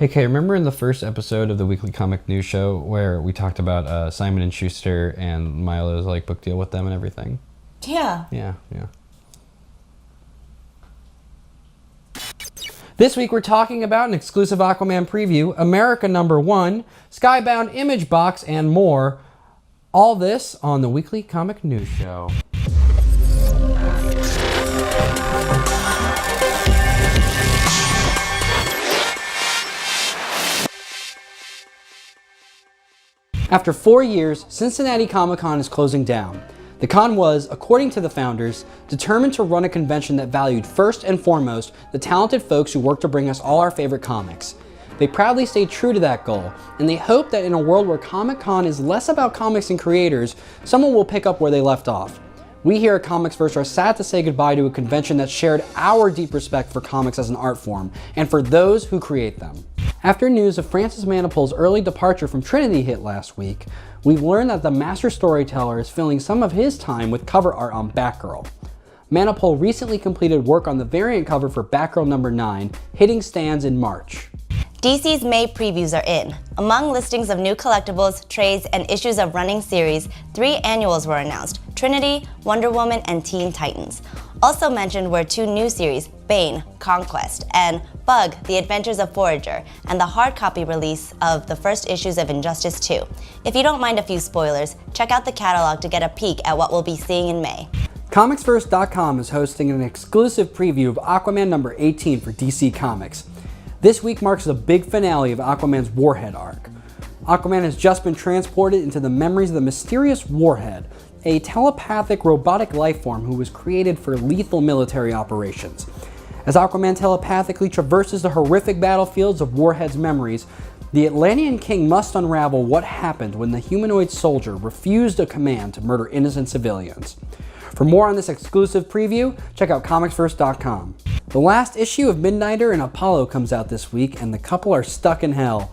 Hey Kay, remember in the first episode of the Weekly Comic News Show where we talked about Simon & Schuster and Milo's like book deal with them and everything? Yeah. Yeah. This week we're talking about an exclusive Aquaman preview, America #1, Skybound Image Box, and more. All this on the Weekly Comic News Show. After 4 years, Cincinnati Comic-Con is closing down. The con was, according to the founders, determined to run a convention that valued first and foremost the talented folks who work to bring us all our favorite comics. They proudly stayed true to that goal, and they hope that in a world where Comic-Con is less about comics and creators, someone will pick up where they left off. We here at Comics First are sad to say goodbye to a convention that shared our deep respect for comics as an art form, and for those who create them. After news of Francis Manapul's early departure from Trinity hit last week, we've learned that the master storyteller is filling some of his time with cover art on Batgirl. Manapul recently completed work on the variant cover for Batgirl #9, hitting stands in March. DC's May previews are in. Among listings of new collectibles, trades, and issues of running series, 3 annuals were announced: Trinity, Wonder Woman, and Teen Titans. Also mentioned were 2 new series, Bane, Conquest, and Bug, The Adventures of Forager, and the hard copy release of the first issues of Injustice 2. If you don't mind a few spoilers, check out the catalog to get a peek at what we'll be seeing in May. ComicsFirst.com is hosting an exclusive preview of Aquaman #18 for DC Comics. This week marks the big finale of Aquaman's Warhead arc. Aquaman has just been transported into the memories of the mysterious Warhead, a telepathic robotic lifeform who was created for lethal military operations. As Aquaman telepathically traverses the horrific battlefields of Warhead's memories, the Atlantean King must unravel what happened when the humanoid soldier refused a command to murder innocent civilians. For more on this exclusive preview, check out ComicsFirst.com. The last issue of Midnighter and Apollo comes out this week, and the couple are stuck in hell.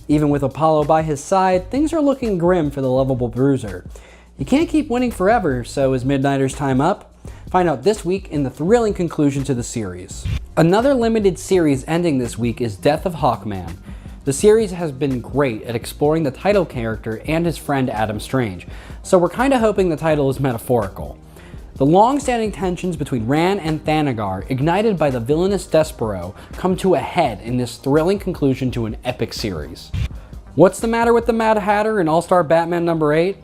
Even with Apollo by his side, things are looking grim for the lovable bruiser. You can't keep winning forever, so is Midnighter's time up? Find out this week in the thrilling conclusion to the series. Another limited series ending this week is Death of Hawkman. The series has been great at exploring the title character and his friend Adam Strange, so we're kinda hoping the title is metaphorical. The long-standing tensions between Ran and Thanagar, ignited by the villainous Despero, come to a head in this thrilling conclusion to an epic series. What's the matter with the Mad Hatter in All-Star Batman #8?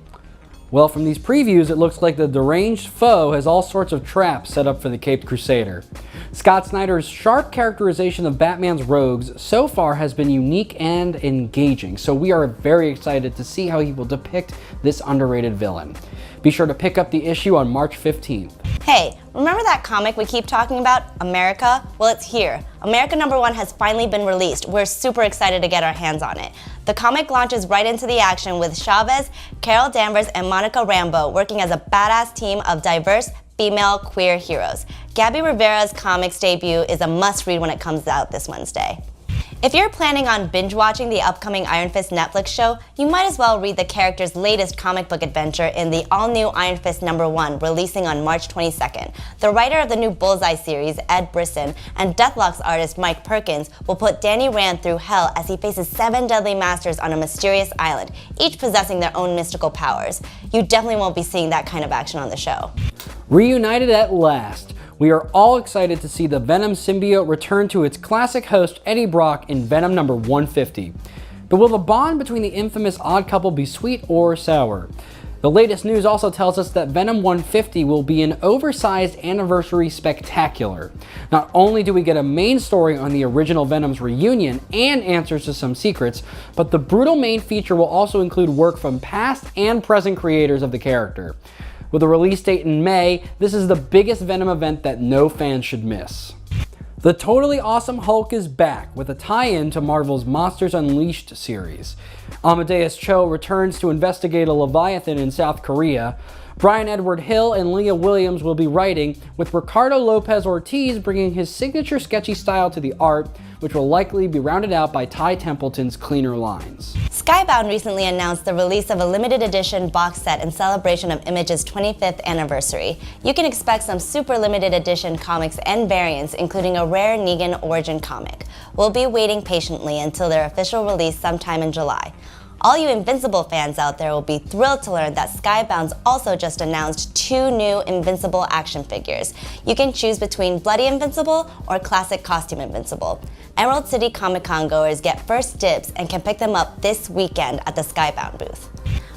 Well, from these previews, it looks like the deranged foe has all sorts of traps set up for the Caped Crusader. Scott Snyder's sharp characterization of Batman's rogues so far has been unique and engaging, so we are very excited to see how he will depict this underrated villain. Be sure to pick up the issue on March 15th. Hey, remember that comic we keep talking about, America? Well, it's here. America #1 has finally been released. We're super excited to get our hands on it. The comic launches right into the action with Chavez, Carol Danvers, and Monica Rambeau working as a badass team of diverse female queer heroes. Gabby Rivera's comics debut is a must-read when it comes out this Wednesday. If you're planning on binge-watching the upcoming Iron Fist Netflix show, you might as well read the character's latest comic book adventure in the all-new Iron Fist #1, releasing on March 22nd. The writer of the new Bullseye series, Ed Brisson, and Deathlock's artist, Mike Perkins, will put Danny Rand through hell as he faces 7 deadly masters on a mysterious island, each possessing their own mystical powers. You definitely won't be seeing that kind of action on the show. Reunited at last, we are all excited to see the Venom symbiote return to its classic host Eddie Brock in Venom #150. But will the bond between the infamous odd couple be sweet or sour? The latest news also tells us that Venom 150 will be an oversized anniversary spectacular. Not only do we get a main story on the original Venom's reunion and answers to some secrets, but the brutal main feature will also include work from past and present creators of the character. With a release date in May, this is the biggest Venom event that no fan should miss. The Totally Awesome Hulk is back with a tie-in to Marvel's Monsters Unleashed series. Amadeus Cho returns to investigate a Leviathan in South Korea. Brian Edward Hill and Leah Williams will be writing, with Ricardo Lopez Ortiz bringing his signature sketchy style to the art, which will likely be rounded out by Ty Templeton's cleaner lines. Skybound recently announced the release of a limited edition box set in celebration of Image's 25th anniversary. You can expect some super limited edition comics and variants, including a rare Negan origin comic. We'll be waiting patiently until their official release sometime in July. All you Invincible fans out there will be thrilled to learn that Skybound's also just announced 2 new Invincible action figures. You can choose between Bloody Invincible or Classic Costume Invincible. Emerald City Comic Con goers get first dibs and can pick them up this weekend at the Skybound booth.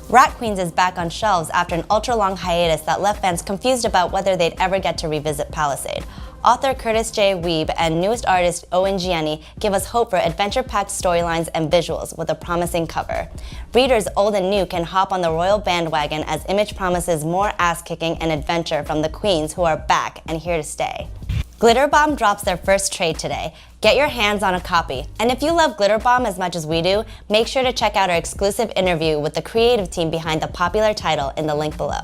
Rat Queens is back on shelves after an ultra-long hiatus that left fans confused about whether they'd ever get to revisit Palisade. Author Curtis J. Weeb and newest artist Owen Gianni give us hope for adventure-packed storylines and visuals with a promising cover. Readers old and new can hop on the royal bandwagon as Image promises more ass-kicking and adventure from the queens who are back and here to stay. Glitter Bomb drops their first trade today. Get your hands on a copy. And if you love Glitter Bomb as much as we do, make sure to check out our exclusive interview with the creative team behind the popular title in the link below.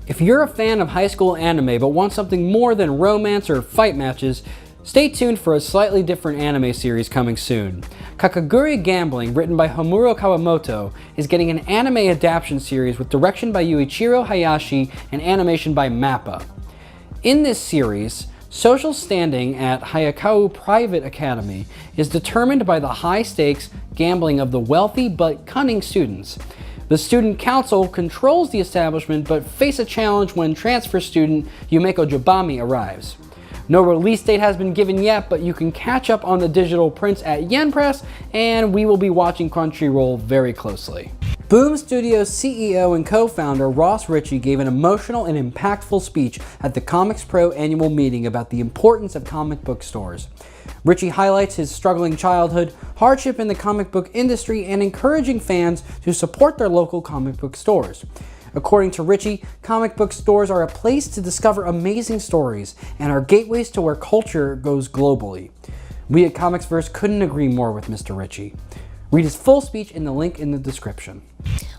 If you're a fan of high school anime but want something more than romance or fight matches, stay tuned for a slightly different anime series coming soon. Kakaguri Gambling, written by Homuro Kawamoto, is getting an anime adaptation series with direction by Yuichiro Hayashi and animation by MAPPA. In this series, social standing at Hayakawa Private Academy is determined by the high-stakes gambling of the wealthy but cunning students. The student council controls the establishment but face a challenge when transfer student Yumeko Jobami arrives. No release date has been given yet, but you can catch up on the digital prints at Yen Press, and we will be watching Crunchyroll very closely. Boom Studios CEO and co-founder Ross Ritchie gave an emotional and impactful speech at the Comics Pro annual meeting about the importance of comic book stores. Ritchie highlights his struggling childhood, hardship in the comic book industry, and encouraging fans to support their local comic book stores. According to Ritchie, comic book stores are a place to discover amazing stories and are gateways to where culture goes globally. We at Comicsverse couldn't agree more with Mr. Ritchie. Read his full speech in the link in the description.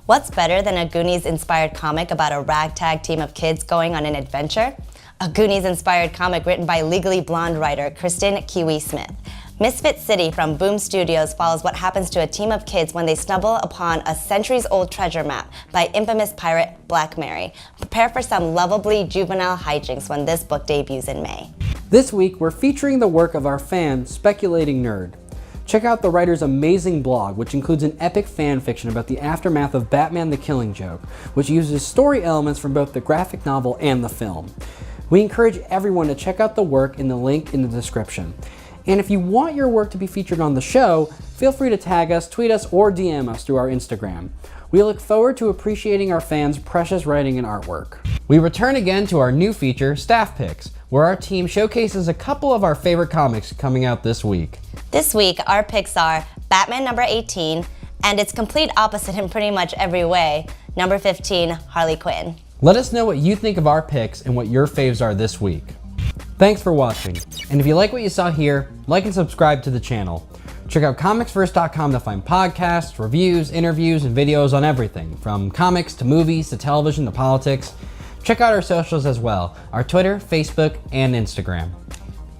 What's better than a Goonies-inspired comic about a ragtag team of kids going on an adventure? A Goonies-inspired comic written by Legally Blonde writer Kristen Kiwi Smith. Misfit City from Boom Studios follows what happens to a team of kids when they stumble upon a centuries-old treasure map by infamous pirate Black Mary. Prepare for some lovably juvenile hijinks when this book debuts in May. This week, we're featuring the work of our fan, Speculating Nerd. Check out the writer's amazing blog, which includes an epic fan fiction about the aftermath of Batman the Killing Joke, which uses story elements from both the graphic novel and the film. We encourage everyone to check out the work in the link in the description. And if you want your work to be featured on the show, feel free to tag us, tweet us, or DM us through our Instagram. We look forward to appreciating our fans' precious writing and artwork. We return again to our new feature, Staff Picks, where our team showcases a couple of our favorite comics coming out this week. This week, our picks are Batman number 18, and its complete opposite in pretty much every way, number 15, Harley Quinn. Let us know what you think of our picks and what your faves are this week. Thanks for watching, and if you like what you saw here, like and subscribe to the channel. Check out comicsverse.com to find podcasts, reviews, interviews, and videos on everything, from comics to movies to television to politics. Check out our socials as well, our Twitter, Facebook, and Instagram.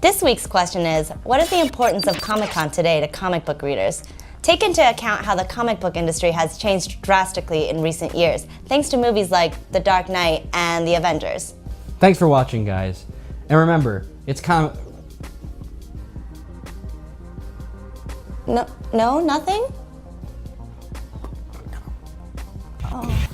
This week's question is, what is the importance of Comic-Con today to comic book readers? Take into account how the comic book industry has changed drastically in recent years, thanks to movies like The Dark Knight and The Avengers. Thanks for watching, guys. And remember, it's No, nothing? Oh.